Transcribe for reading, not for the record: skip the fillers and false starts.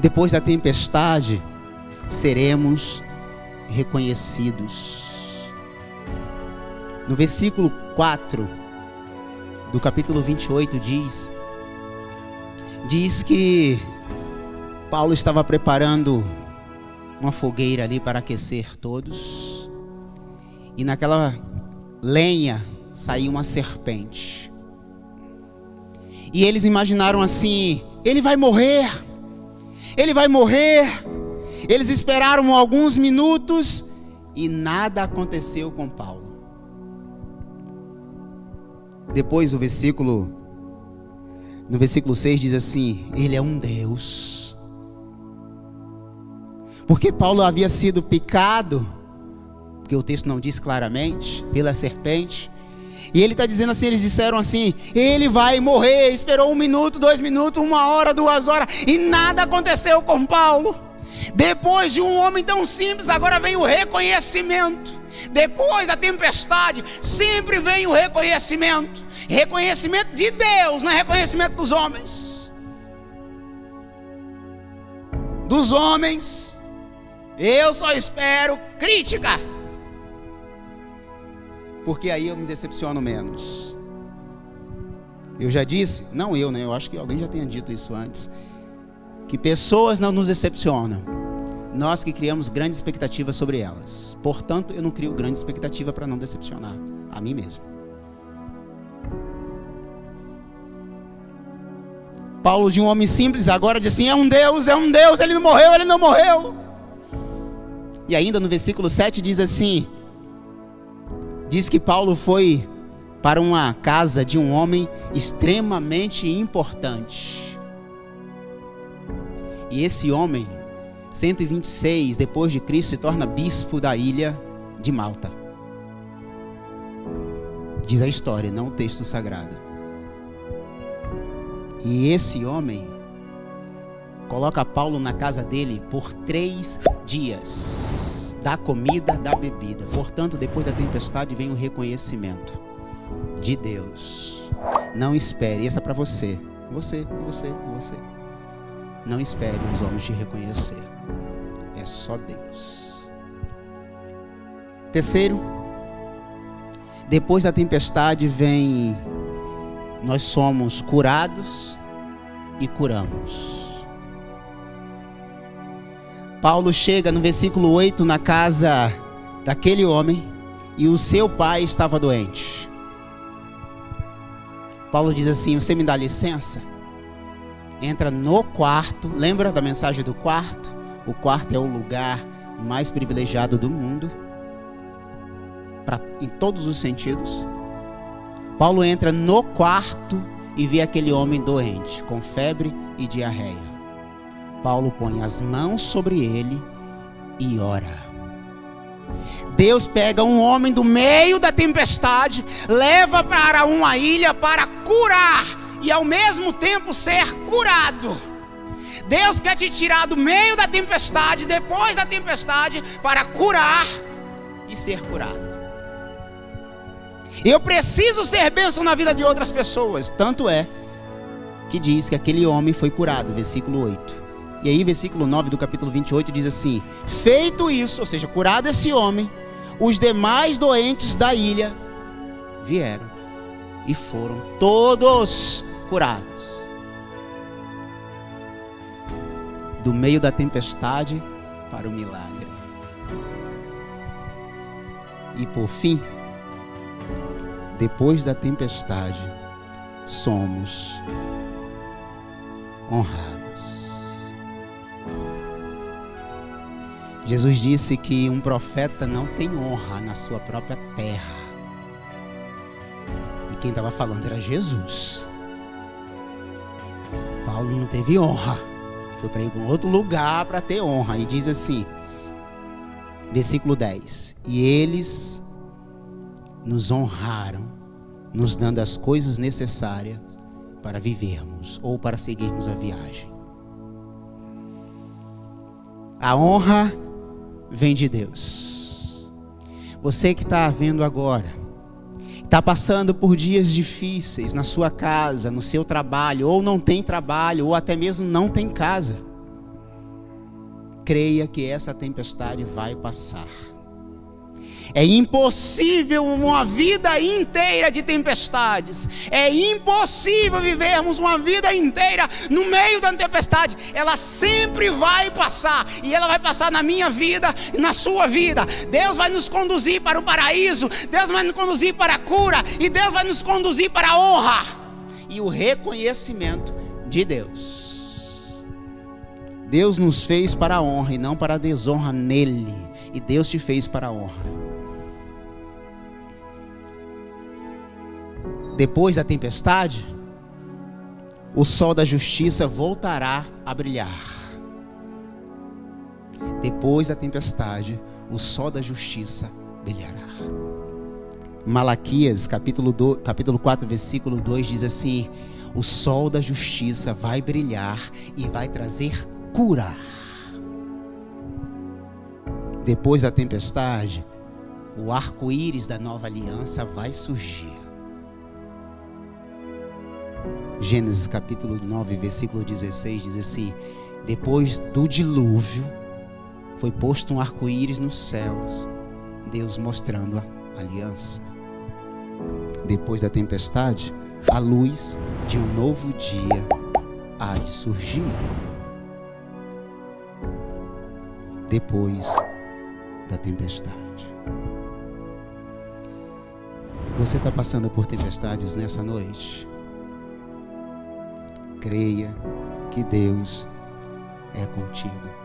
depois da tempestade, seremos reconhecidos. No versículo 4 do capítulo 28 diz que Paulo estava preparando uma fogueira ali para aquecer todos, e naquela lenha saiu uma serpente, e eles imaginaram assim: ele vai morrer, ele vai morrer. Eles esperaram alguns minutos e nada aconteceu com Paulo. Depois no versículo 6 diz assim: ele é um Deus. Porque Paulo havia sido picado, porque o texto não diz claramente, pela serpente. E ele está dizendo assim, eles disseram assim: ele vai morrer. Esperou 1 minuto, 2 minutos, 1 hora, 2 horas, e nada aconteceu com Paulo. Depois de um homem tão simples, agora vem o reconhecimento. Depois da tempestade, sempre vem o reconhecimento. Reconhecimento de Deus, não é reconhecimento dos homens. Dos homens, eu só espero crítica, porque aí eu me decepciono menos. Eu já disse, não eu, né? Eu acho que alguém já tenha dito isso antes, que pessoas não nos decepcionam, nós que criamos grande expectativa sobre elas. Portanto, eu não crio grande expectativa para não decepcionar a mim mesmo. Paulo, de um homem simples, agora diz assim: é um Deus, ele não morreu, ele não morreu. E ainda no versículo 7 diz assim, diz que Paulo foi para uma casa de um homem extremamente importante. E esse homem, 126 depois de Cristo, se torna bispo da ilha de Malta. Diz a história, não o texto sagrado. E esse homem coloca Paulo na casa dele por 3 dias. Dá comida, dá bebida. Portanto, depois da tempestade vem o reconhecimento de Deus. Não espere, essa é para você. Você. Não espere os homens te reconhecer. É só Deus. Terceiro, depois da tempestade vem: nós somos curados e curamos. Paulo chega no versículo 8 na casa daquele homem e o seu pai estava doente. Paulo diz assim: você me dá licença? Entra no quarto. Lembra da mensagem do quarto? O quarto é o lugar mais privilegiado do mundo, em todos os sentidos. Paulo entra no quarto e vê aquele homem doente, com febre e diarreia. Paulo põe as mãos sobre ele e ora. Deus pega um homem do meio da tempestade, leva para uma ilha para curar e ao mesmo tempo ser curado. Deus quer te tirar do meio da tempestade, depois da tempestade, para curar e ser curado. Eu preciso ser bênção na vida de outras pessoas. Tanto é que diz que aquele homem foi curado, versículo 8. E aí versículo 9 do capítulo 28 diz assim: feito isso, ou seja, curado esse homem, os demais doentes da ilha vieram e foram todos curados. Do meio da tempestade para o milagre. E por fim, depois da tempestade, somos honrados. Jesus disse que um profeta não tem honra na sua própria terra. E quem estava falando era Jesus. Paulo não teve honra. Foi para ir para um outro lugar para ter honra. E diz assim, versículo 10: e eles nos honraram, nos dando as coisas necessárias para vivermos ou para seguirmos a viagem. A honra vem de Deus. Você que está vendo agora, está passando por dias difíceis na sua casa, no seu trabalho, ou não tem trabalho, ou até mesmo não tem casa. creia que essa tempestade vai passar. É impossível uma vida inteira de tempestades. É impossível vivermos uma vida inteira no meio da tempestade. Ela sempre vai passar. E ela vai passar na minha vida e na sua vida. Deus vai nos conduzir para o paraíso. Deus vai nos conduzir para a cura. E Deus vai nos conduzir para a honra e o reconhecimento de Deus. Deus nos fez para a honra e não para a desonra nele. E Deus te fez para a honra. Depois da tempestade, o sol da justiça voltará a brilhar. Depois da tempestade, o sol da justiça brilhará. Malaquias, capítulo 4, versículo 2 diz assim: o sol da justiça vai brilhar e vai trazer cura. Depois da tempestade, o arco-íris da nova aliança vai surgir. Gênesis capítulo 9, versículo 16 diz assim: depois do dilúvio, foi posto um arco-íris nos céus, Deus mostrando a aliança. Depois da tempestade, a luz de um novo dia há de surgir. Depois da tempestade. Você está passando por tempestades nessa noite? Creia que Deus é contigo.